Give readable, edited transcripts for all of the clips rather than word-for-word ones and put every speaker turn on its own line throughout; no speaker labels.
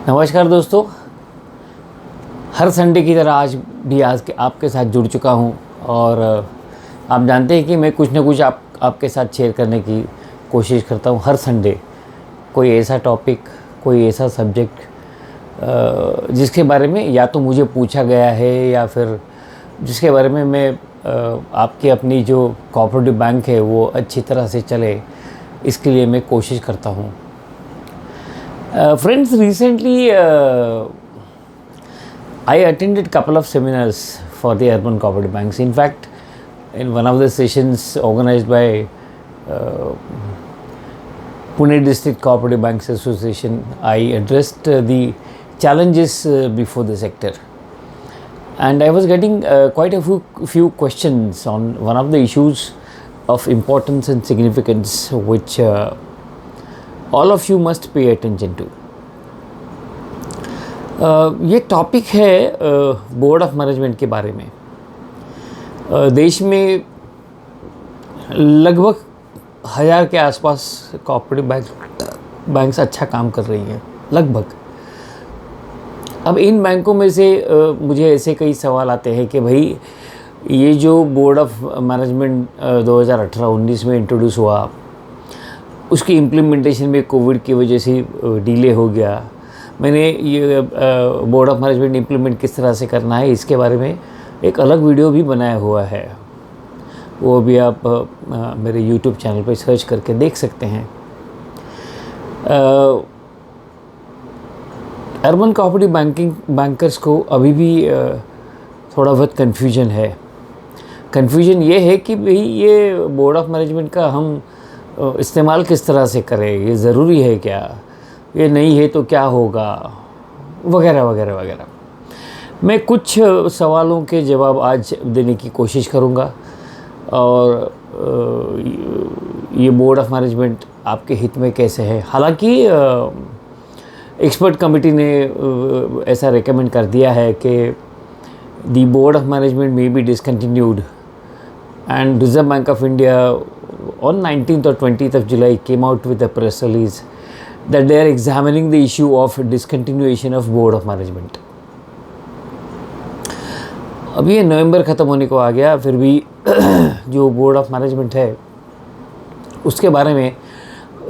नमस्कार दोस्तों, हर संडे की तरह आज भी आपके साथ जुड़ चुका हूं और आप जानते हैं कि मैं कुछ ना कुछ आपके साथ शेयर करने की कोशिश करता हूं हर संडे। कोई ऐसा टॉपिक, कोई ऐसा सब्जेक्ट जिसके बारे में या तो मुझे पूछा गया है या फिर जिसके बारे में मैं आपकी अपनी जो कोऑपरेटिव बैंक है वो अच्छी तरह से चले, इसके लिए मैं कोशिश करता हूं। Friends, recently I attended couple of seminars for the urban cooperative banks. In fact, in one of the sessions organized by Pune District Cooperative Banks Association, I addressed the challenges before the sector, and I was getting quite a few questions on one of the issues of importance and significance which all of you must pay attention to. ये topic है board of management के बारे में। देश में लगभग 1000 के आसपास कोऑपरेटिव बैंक्स अच्छा काम कर रही हैं, लगभग। अब इन बैंकों में से मुझे ऐसे कई सवाल आते हैं कि भाई ये जो बोर्ड ऑफ मैनेजमेंट 2018-19 में इंट्रोड्यूस हुआ, उसकी इम्प्लीमेंटेशन में कोविड की वजह से डिले हो गया। मैंने ये बोर्ड ऑफ मैनेजमेंट इम्प्लीमेंट किस तरह से करना है, इसके बारे में एक अलग वीडियो भी बनाया हुआ है, वो भी आप मेरे YouTube चैनल पर सर्च करके देख सकते हैं। अर्बन कोऑपरेटिव बैंकर्स को अभी भी थोड़ा बहुत कन्फ्यूजन है। कन्फ्यूजन ये है कि भाई ये बोर्ड ऑफ मैनेजमेंट का हम इस्तेमाल किस तरह से करें, ये ज़रूरी है क्या, ये नहीं है तो क्या होगा, वगैरह वगैरह वगैरह। मैं कुछ सवालों के जवाब आज देने की कोशिश करूँगा और ये बोर्ड ऑफ मैनेजमेंट आपके हित में कैसे है। हालांकि एक्सपर्ट कमेटी ने ऐसा रेकमेंड कर दिया है कि दी board of management may be discontinued, and reserve bank of India on 19th or 20th of July came out with a press release that they are examining the issue of discontinuation of board of management. अब ये नवंबर ख़त्म होने को आ गया, फिर भी जो board of management है उसके बारे में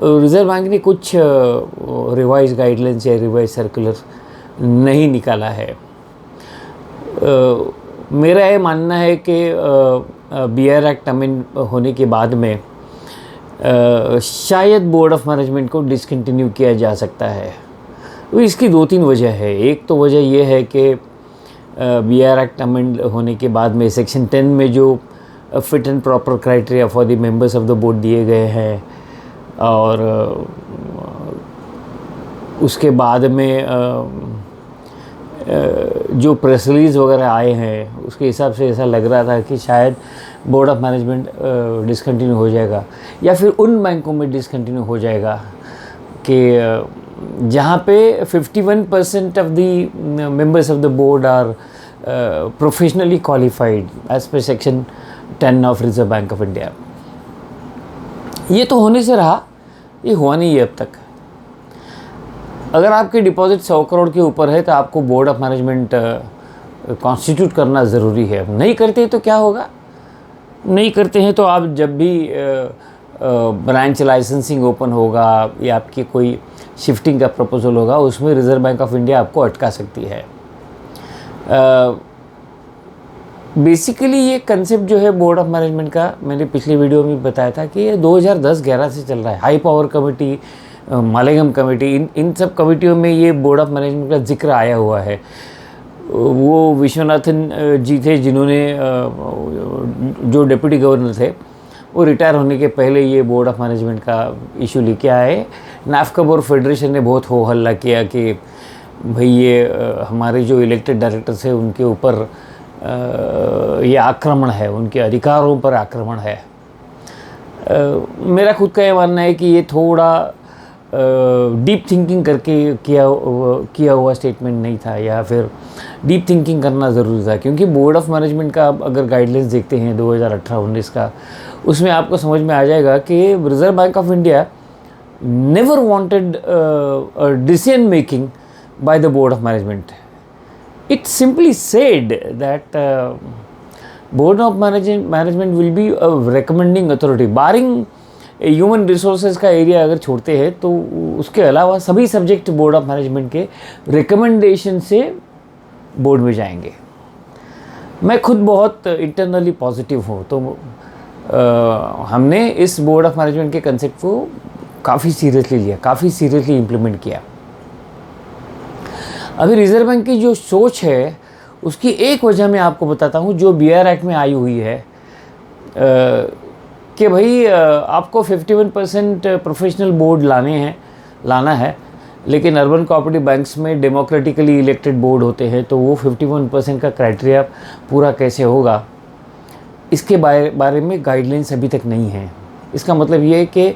रिज़र्व बैंक ने कुछ रिवाइज गाइडलाइंस या रिवाइज सर्कुलर नहीं निकाला है। मेरा ये मानना है कि BR एक्ट अमेंड होने के बाद में शायद बोर्ड ऑफ मैनेजमेंट को डिसकंटिन्यू किया जा सकता है। तो इसकी 2-3 वजह है। एक तो वजह यह है कि BR एक्ट अमेंड होने के बाद में सेक्शन 10 में जो fit and proper criteria for the members of the board दिए गए हैं, और उसके बाद में जो प्रेस रिलीज़ वगैरह आए हैं उसके हिसाब से ऐसा लग रहा था कि शायद बोर्ड ऑफ मैनेजमेंट डिसकंटिन्यू हो जाएगा, या फिर उन बैंकों में डिसकंटिन्यू हो जाएगा कि जहाँ पे 51% of the members of the board are professionally qualified as per section 10 of reserve bank of India. ये तो होने से रहा, ये हुआ नहीं है अब तक। अगर आपके डिपॉजिट 100 करोड़ के ऊपर है तो आपको बोर्ड ऑफ मैनेजमेंट कॉन्स्टिट्यूट करना ज़रूरी है। नहीं करते तो क्या होगा? नहीं करते हैं तो आप जब भी ब्रांच लाइसेंसिंग ओपन होगा या आपकी कोई शिफ्टिंग का प्रपोजल होगा, उसमें रिज़र्व बैंक ऑफ इंडिया आपको अटका सकती है। बेसिकली ये कंसेप्ट जो है बोर्ड ऑफ मैनेजमेंट का, मैंने पिछले वीडियो में बताया था कि ये 2010-11 से चल रहा है। हाई पावर कमेटी, मालेगम कमेटी, इन सब कमेटियों में ये बोर्ड ऑफ मैनेजमेंट का जिक्र आया हुआ है। वो विश्वनाथन जी थे जिन्होंने जो डिप्टी गवर्नर थे, वो रिटायर होने के पहले ये बोर्ड ऑफ मैनेजमेंट का इशू लेके आए। नाफकब और फेडरेशन ने बहुत हो हल्ला किया कि भाई ये हमारे जो इलेक्टेड डायरेक्टर्स हैं उनके ऊपर ये आक्रमण है, उनके अधिकारों पर आक्रमण है। मेरा खुद का ये मानना है कि ये थोड़ा डीप थिंकिंग करके किया हुआ स्टेटमेंट नहीं था, या फिर डीप थिंकिंग करना ज़रूरी था। क्योंकि बोर्ड ऑफ मैनेजमेंट का आप अगर गाइडलाइंस देखते हैं 2018-19 का, उसमें आपको समझ में आ जाएगा कि reserve bank of India never wanted decision making by the board of management. It simply said that board of management will be a recommending authority. Barring human resources का एरिया अगर छोड़ते हैं तो उसके अलावा सभी सब्जेक्ट बोर्ड ऑफ मैनेजमेंट के recommendation से बोर्ड में जाएंगे. मैं खुद बहुत इंटरनली पॉजिटिव हूँ, तो हमने इस बोर्ड ऑफ मैनेजमेंट के कंसेप्ट को काफ़ी सीरियसली लिया, काफ़ी सीरियसली इम्प्लीमेंट किया. अभी रिजर्व बैंक की जो सोच है उसकी एक वजह मैं आपको बताता हूँ, जो BR एक्ट में आई हुई है कि भाई आपको 51% प्रोफेशनल बोर्ड लाना है, लेकिन अर्बन कोऑपरेटिव बैंक्स में डेमोक्रेटिकली इलेक्टेड बोर्ड होते हैं, तो वो 51% का क्राइटेरिया पूरा कैसे होगा, इसके बारे में गाइडलाइंस अभी तक नहीं है. इसका मतलब ये है कि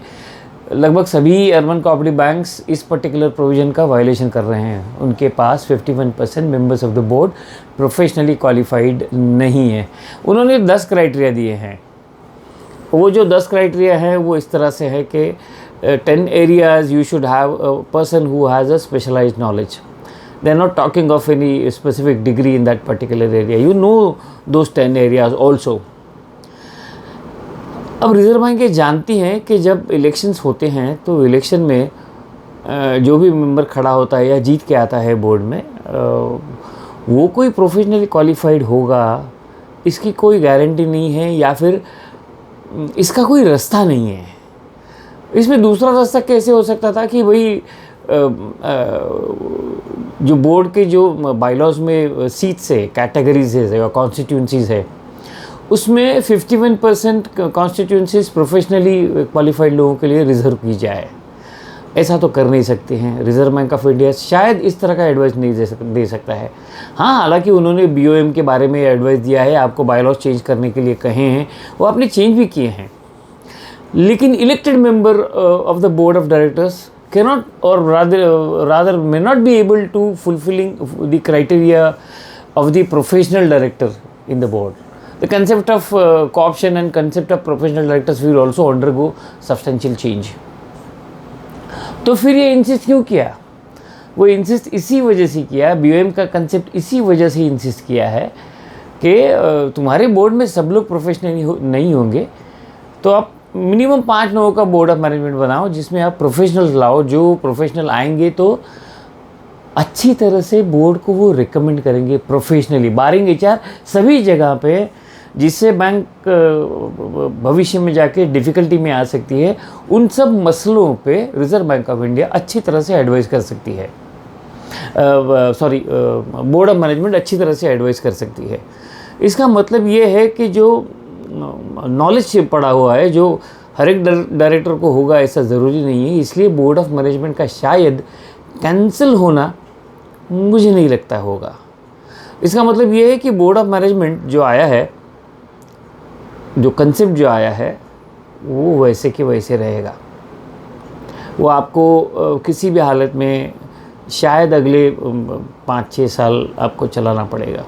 लगभग सभी अर्बन कोऑपरेटिव बैंक्स इस पर्टिकुलर प्रोविज़न का वायलेशन कर रहे हैं. उनके पास 51% members of the board professionally qualified नहीं है. उन्होंने 10 क्राइटेरिया दिए हैं. वो जो 10 क्राइटेरिया हैं वो इस तरह से है कि 10 areas you should have a person who has a specialized knowledge. They are not talking of any specific degree in that particular area. You know those 10 areas also. अब रिजर्व बैंक ये जानती हैं कि जब इलेक्शंस होते हैं तो election में जो भी मेंबर खड़ा होता है या जीत के आता है बोर्ड में, वो कोई प्रोफेशनली क्वालिफाइड होगा इसकी कोई गारंटी नहीं है, या फिर इसका कोई रास्ता नहीं है. इसमें दूसरा रास्ता कैसे हो सकता था कि भाई जो बोर्ड के जो बायलॉज में सीट्स है, कैटेगरीज है या कॉन्स्टिट्यूंसीज है, उसमें 51% कॉन्स्टिट्यूंसीज प्रोफेशनली क्वालिफाइड लोगों के लिए रिजर्व की जाए. ऐसा तो कर नहीं सकते हैं. रिजर्व बैंक ऑफ इंडिया शायद इस तरह का एडवाइस नहीं दे सकता है. हाँ, हालांकि उन्होंने BOM के बारे में एडवाइस दिया है, आपको बायलॉज चेंज करने के लिए कहे हैं, वो आपने चेंज भी किए हैं. लेकिन elected member of the board of directors cannot or rather may not be able to fulfilling the criteria of the professional director in the board. The concept of co-option and concept of professional directors will also undergo substantial change. तो फिर ये insist क्यों किया? वो insist इसी वजह से किया, BOM का कंसेप्ट इसी वजह से इंसिस्ट किया है कि तुम्हारे बोर्ड में सब लोग प्रोफेशनल नहीं होंगे, तो आप मिनिमम 5 लोगों का बोर्ड ऑफ मैनेजमेंट बनाओ जिसमें आप प्रोफेशनल्स लाओ. जो प्रोफेशनल आएंगे तो अच्छी तरह से बोर्ड को वो रिकमेंड करेंगे प्रोफेशनली, बारिंग HR सभी जगह पे, जिससे बैंक भविष्य में जाके डिफ़िकल्टी में आ सकती है. उन सब मसलों पे रिजर्व बैंक ऑफ इंडिया अच्छी तरह से एडवाइस कर सकती है. बोर्ड ऑफ मैनेजमेंट अच्छी तरह से एडवाइस कर सकती है. इसका मतलब ये है कि जो नॉलेज पड़ा हुआ है, जो हर एक डायरेक्टर को होगा ऐसा ज़रूरी नहीं है. इसलिए बोर्ड ऑफ मैनेजमेंट का शायद कैंसिल होना मुझे नहीं लगता होगा. इसका मतलब ये है कि बोर्ड ऑफ मैनेजमेंट जो आया है, जो कंसेप्ट जो आया है, वो वैसे के वैसे रहेगा. वो आपको किसी भी हालत में शायद अगले 5-6 साल आपको चलाना पड़ेगा.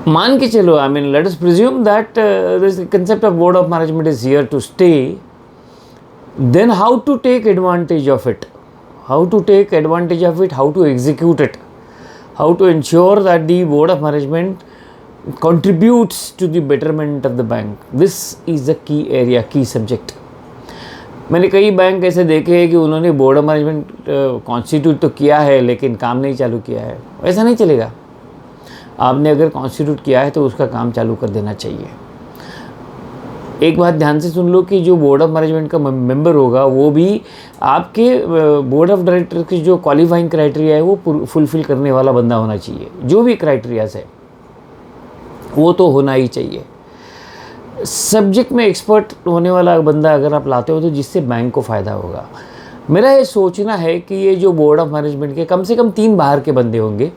मान के चलो, I mean, let us presume that this concept of board of management is here to stay. Then how to take advantage of it? How to take advantage of it? How to execute it? How to ensure that the board of management contributes to the betterment of the bank? This is the key area, key subject. मैंने कई bank ऐसे देखे हैं कि उन्होंने board of management constitute तो किया है लेकिन काम नहीं चालू किया है. ऐसा नहीं चलेगा. आपने अगर कॉन्स्टिट्यूट किया है तो उसका काम चालू कर देना चाहिए. एक बात ध्यान से सुन लो कि जो बोर्ड ऑफ मैनेजमेंट का मेंबर होगा वो भी आपके बोर्ड ऑफ डायरेक्टर की जो क्वालिफाइंग क्राइटेरिया है वो फुलफिल करने वाला बंदा होना चाहिए. जो भी क्राइटेरियाज है वो तो होना ही चाहिए. सब्जेक्ट में एक्सपर्ट होने वाला बंदा अगर आप लाते हो तो जिससे बैंक को फ़ायदा होगा. मेरा ये सोचना है कि ये जो बोर्ड ऑफ मैनेजमेंट के कम से कम 3 बाहर के बंदे होंगे.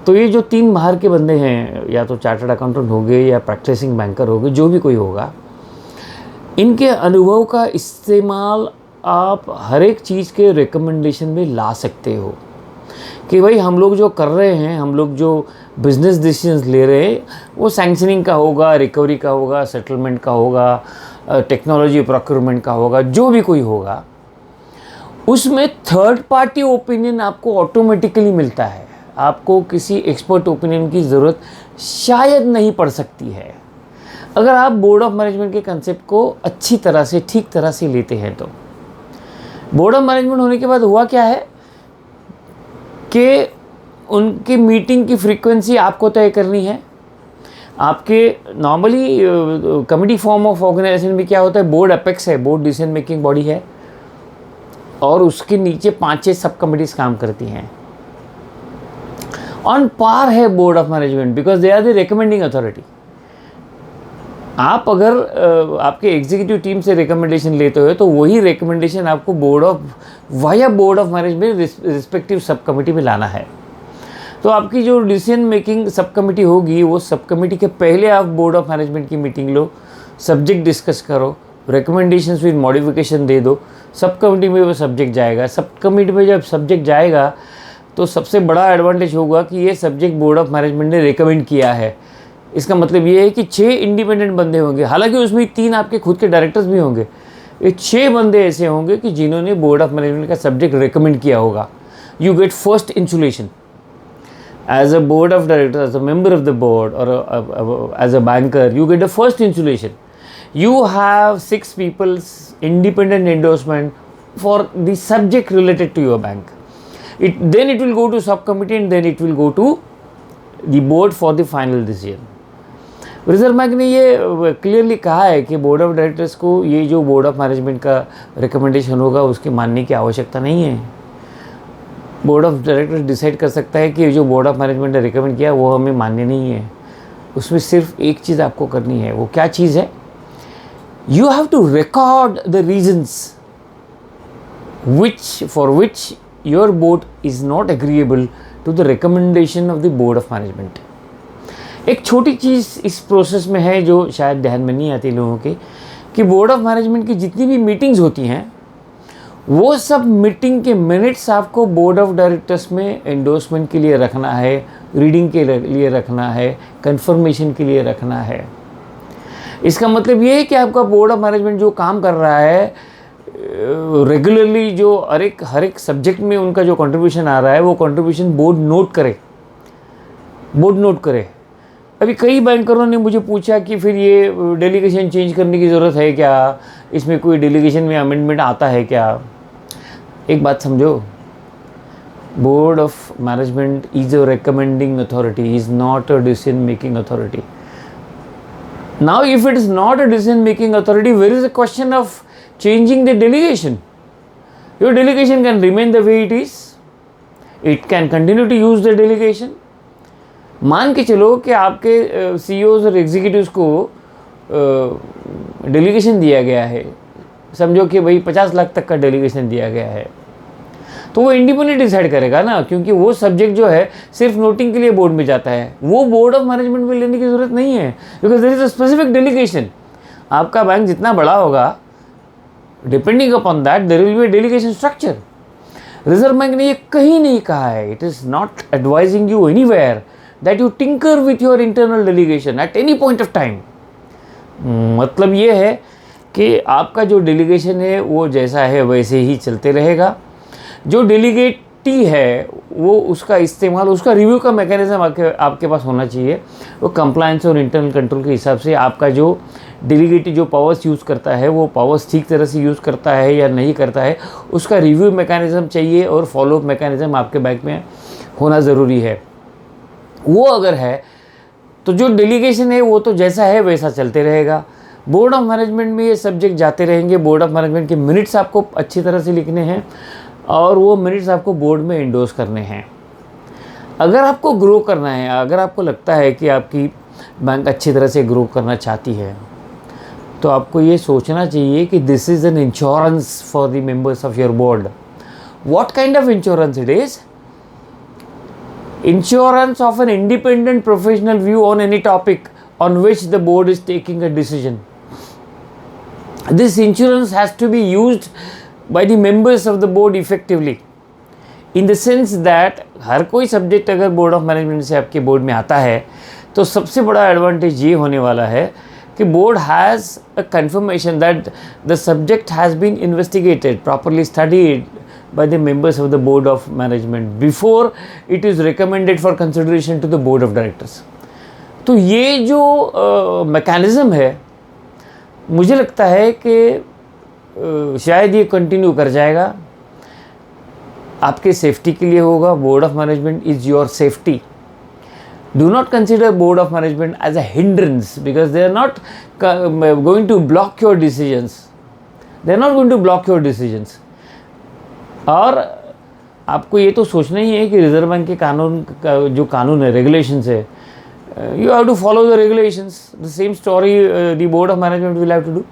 तो ये जो 3 बाहर के बंदे हैं, या तो चार्टर्ड अकाउंटेंट होंगे या प्रैक्टिसिंग बैंकर होंगे, जो भी कोई होगा, इनके अनुभव का इस्तेमाल आप हर एक चीज़ के रिकमेंडेशन में ला सकते हो कि भाई हम लोग जो कर रहे हैं, हम लोग जो बिजनेस डिसीजंस ले रहे हैं, वो सैंक्शनिंग का होगा, रिकवरी का होगा, सेटलमेंट का होगा, टेक्नोलॉजी प्रोक्योरमेंट का होगा, जो भी कोई होगा, उसमें थर्ड पार्टी ओपिनियन आपको ऑटोमेटिकली मिलता है, आपको किसी एक्सपर्ट ओपिनियन की ज़रूरत शायद नहीं पड़ सकती है अगर आप बोर्ड ऑफ मैनेजमेंट के कंसेप्ट को अच्छी तरह से, ठीक तरह से लेते हैं। तो बोर्ड ऑफ मैनेजमेंट होने के बाद हुआ क्या है कि उनकी मीटिंग की फ्रीक्वेंसी आपको तय करनी है। आपके normally committee form of organisation में क्या होता है, बोर्ड अपेक्स है, बोर्ड डिसीजन मेकिंग बॉडी है और उसके नीचे 5-6 सब कमिटीज काम करती हैं। ऑन पार है board of management because they are the recommending authority. आप अगर आपके एग्जीक्यूटिव टीम से रिकमेंडेशन लेते हो तो वही रिकमेंडेशन आपको बोर्ड ऑफ मैनेजमेंट रिस्पेक्टिव सब कमिटी में लाना है। तो आपकी जो डिसीजन मेकिंग सब कमिटी होगी वो सब कमिटी के पहले आप बोर्ड ऑफ मैनेजमेंट की मीटिंग लो, सब्जेक्ट डिस्कस करो, रिकमेंडेशंस विद मॉडिफिकेशन दे दो, सब कमिटी में वो सब्जेक्ट जाएगा। सब कमिटी में जब सब्जेक्ट जाएगा तो सबसे बड़ा एडवांटेज होगा कि ये सब्जेक्ट बोर्ड ऑफ मैनेजमेंट ने रिकमेंड किया है। इसका मतलब ये है कि 6 इंडिपेंडेंट बंदे होंगे, हालांकि उसमें 3 आपके खुद के डायरेक्टर्स भी होंगे। ये 6 बंदे ऐसे होंगे कि जिन्होंने बोर्ड ऑफ मैनेजमेंट का सब्जेक्ट रिकमेंड किया होगा। You get first insulation as a board of directors, as a member of the board और as a banker, you get the first insulation. You have 6 people's independent endorsement for the subject related to your bank. Then it will go to subcommittee and then it will go to the board for the final decision. Reserve bank ने ये clearly कहा है कि board of directors को ये जो board of management का recommendation होगा उसके मानने की आवश्यकता नहीं है। बोर्ड ऑफ डायरेक्टर्स डिसाइड कर सकता है कि जो बोर्ड ऑफ मैनेजमेंट ने रिकमेंड किया वो हमें मान्य नहीं है। उसमें सिर्फ एक चीज़ आपको करनी है, वो क्या चीज़ है? You have to record the reasons for which your board is not agreeable to the recommendation of the board of management. एक छोटी चीज़ इस प्रोसेस में है जो शायद ध्यान में नहीं आती लोगों के, कि बोर्ड ऑफ मैनेजमेंट की जितनी भी मीटिंग्स होती हैं वो सब मीटिंग के मिनट्स आपको बोर्ड ऑफ डायरेक्टर्स में एंडोर्समेंट के लिए रखना है, रीडिंग के लिए रखना है, कंफर्मेशन के लिए रखना है। इसका मतलब ये है कि आपका बोर्ड ऑफ मैनेजमेंट जो काम कर रहा है रेगुलरली, जो हर एक सब्जेक्ट में उनका जो कंट्रीब्यूशन आ रहा है वो कंट्रीब्यूशन बोर्ड नोट करे। अभी कई बैंकरों ने मुझे पूछा कि फिर ये डेलीगेशन चेंज करने की ज़रूरत है क्या, इसमें कोई डेलीगेशन में अमेंडमेंट आता है क्या? एक बात समझो, board of management is a recommending authority, is not a decision making authority. Now, if it is not a decision-making authority, where is the question of changing the delegation? Your delegation can remain the way it is. It can continue to use the delegation. मान के चलो कि आपके CEOs और executives को delegation दिया गया है, समझो कि भाई 50 लाख तक का डेलीगेशन दिया गया है, तो वो इंडिपेंडेंट डिसाइड करेगा ना, क्योंकि वो सब्जेक्ट जो है सिर्फ नोटिंग के लिए बोर्ड में जाता है, वो बोर्ड ऑफ मैनेजमेंट में लेने की ज़रूरत नहीं है, because there is a specific delegation. आपका बैंक जितना बड़ा होगा, depending upon that there will be a delegation structure. Reserve bank ने ये कहीं नहीं कहा है, it is not advising you anywhere that you tinker with your internal delegation at any point of time. मतलब ये है कि आपका जो डेलीगेशन है वो जैसा है वैसे ही चलते रहेगा। जो डेलीगेटी है वो उसका इस्तेमाल, उसका रिव्यू का मैकेनिज्म आपके पास होना चाहिए। वो कंप्लायंस और इंटरनल कंट्रोल के हिसाब से आपका जो डेलीगेटी जो पावर्स यूज़ करता है वो पावर्स ठीक तरह से यूज़ करता है या नहीं करता है, उसका रिव्यू मैकेनिज्म चाहिए और फॉलोअप मैकेनिज्म आपके बैंक में होना ज़रूरी है। वो अगर है तो जो डेलीगेशन है वो तो जैसा है वैसा चलते रहेगा। बोर्ड ऑफ मैनेजमेंट में ये सब्जेक्ट जाते रहेंगे। बोर्ड ऑफ मैनेजमेंट के मिनट्स आपको अच्छी तरह से लिखने हैं और वो मिनट्स आपको बोर्ड में इंडोर्स करने हैं। अगर आपको ग्रो करना है, अगर आपको लगता है कि आपकी बैंक अच्छी तरह से ग्रो करना चाहती है, तो आपको ये सोचना चाहिए कि this is an insurance for the members of your board. What kind of insurance it is? Insurance of an independent professional view on any topic on which the board is taking a decision. This insurance has to be used by the members of the board effectively, in the sense that हर कोई subject अगर board of management से आपके board में आता है तो सबसे बड़ा एडवांटेज ये होने वाला है कि board has a confirmation that the subject has been investigated, properly studied, by the members of the board of management before it is recommended for consideration to the board of directors. तो ये जो mechanism है, मुझे लगता है कि शायद ये कंटिन्यू कर जाएगा, आपके सेफ्टी के लिए होगा. Board of management is your safety. Do not consider board of management as a hindrance, because they are not going to block your decisions. They are not going to block your decisions. और आपको ये तो सोचना ही है कि reserve bank के कानून का जो कानून है, रेगुलेशंस है, you have to follow the regulations. The same story the board of management will have to do.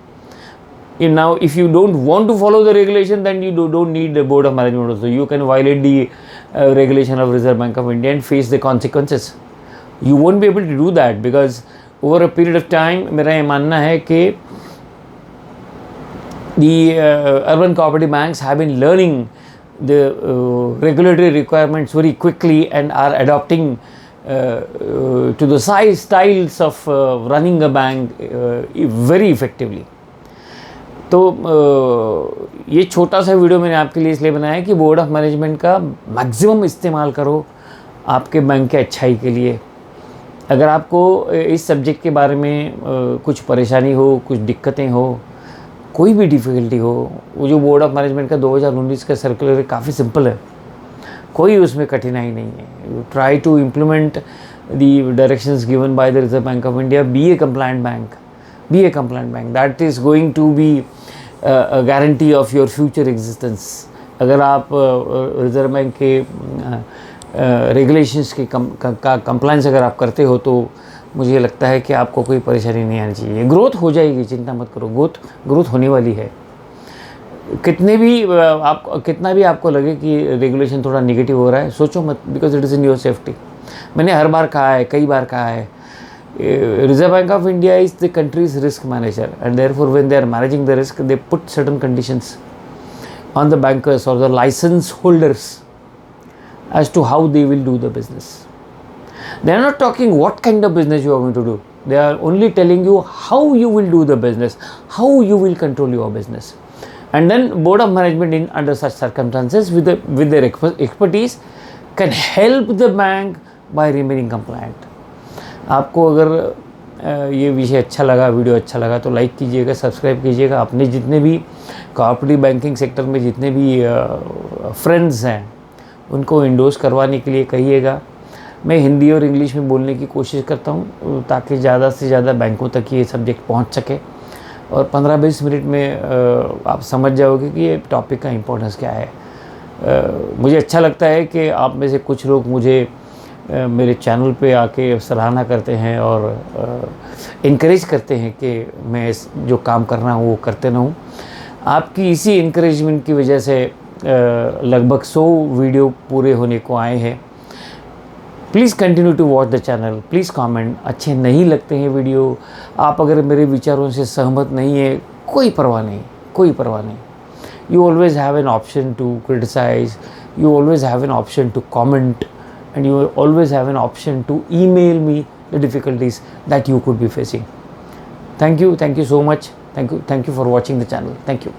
Now if you don't want to follow the regulation, then you don't need the board of management also. You can violate the regulation of Reserve Bank of India and face the consequences. You won't be able to do that, because over a period of time मेरा ये मानना है कि the urban cooperative banks have been learning the regulatory requirements very quickly and are adopting to the styles of running a bank very effectively. तो ये छोटा सा video मैंने आपके लिए इसलिए बनाया है कि बोर्ड ऑफ मैनेजमेंट का मैक्सिमम इस्तेमाल करो आपके बैंक के अच्छाई के लिए. अगर आपको इस सब्जेक्ट के बारे में कुछ परेशानी हो, कुछ दिक्कतें हो, कोई भी डिफ़िकल्टी हो, वो जो बोर्ड ऑफ मैनेजमेंट का 2019 का सर्कुलर है, काफ़ी सिंपल है, कोई उसमें कठिनाई नहीं है. You try to implement the directions given by the reserve bank of India. Be a compliant bank. That is going to be guarantee of your future existence. अगर आप रिजर्व बैंक के रेगुलेशंस की कंप्लायंस अगर आप करते हो, तो मुझे लगता है कि आपको कोई परेशानी नहीं आनी चाहिए. ग्रोथ हो जाएगी, चिंता मत करो, ग्रोथ होने वाली है. कितना भी आपको लगे कि रेगुलेशन थोड़ा नेगेटिव हो रहा है, सोचो मत, because it is in your safety. मैंने हर बार कहा है, कई बार कहा है, Reserve bank of India is the country's risk manager, and therefore when they are managing the risk they put certain conditions on the bankers और the licence holders as to how they will do the business. They are not talking what kind of business you are going to do. They are only telling you how you will do the business, how you will control your business. And then board of management under such circumstances with their expertise can help the bank by remaining compliant. आपको अगर ये विषय अच्छा लगा, video अच्छा लगा, तो like कीजिएगा, सब्सक्राइब कीजिएगा. अपने जितने भी कोऑपरेटिव बैंकिंग सेक्टर में जितने भी फ्रेंड्स हैं, उनको इंडोर्स करवाने के लिए कहिएगा. मैं हिंदी और इंग्लिश में बोलने की कोशिश करता हूँ ताकि ज़्यादा से ज़्यादा बैंकों तक ये सब्जेक्ट पहुँच सके, और 15-20 मिनट में आप समझ जाओगे कि ये टॉपिक का इम्पोर्टेंस क्या है. मुझे अच्छा लगता है कि आप में से कुछ लोग मुझे मेरे चैनल पे आके सराहना करते हैं और इनकरेज करते हैं कि मैं जो काम कर रहा हूँ वो करते रहूँ. आपकी इसी इनकरेजमेंट की वजह से लगभग 100 वीडियो पूरे होने को आए हैं. Please continue to watch the channel. Please comment. अच्छे नहीं लगते हैं वीडियो, आप अगर मेरे विचारों से सहमत नहीं है, कोई परवाह नहीं. You always have an option to criticise, you always have an option to comment, and you always have an option to email me the difficulties that you could be facing. Thank you so much. Thank you for watching the channel. Thank you.